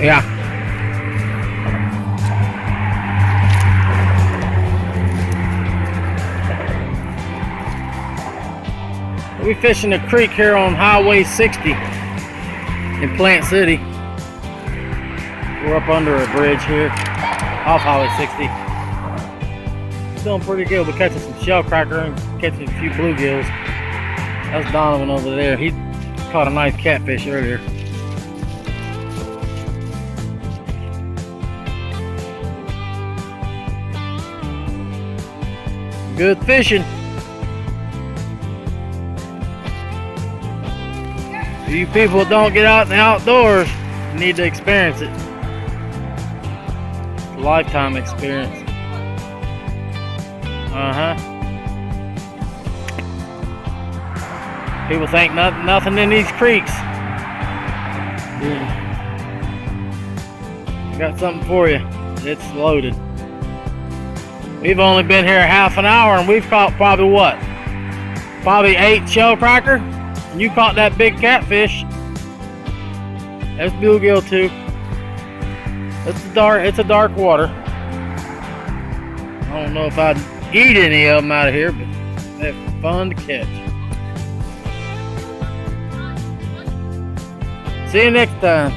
Yeah. We fishing a creek here on Highway 60 in Plant City. We're up under a bridge here off Highway 60. Doing pretty good. We're catching some shell cracker and catching a few bluegills. That's Donovan over there. He caught a nice catfish earlier. Good fishing. You people don't get out in the outdoors, you need to experience it. It's a lifetime experience. People think nothing in these creeks. Got something for you. It's loaded. We've only been here half an hour and we've caught probably what? Probably 8 shell cracker. And you caught that big catfish. That's bluegill too. It's a dark water. I don't know if I'd eat any of them out of here, but they're fun to catch. See you next time.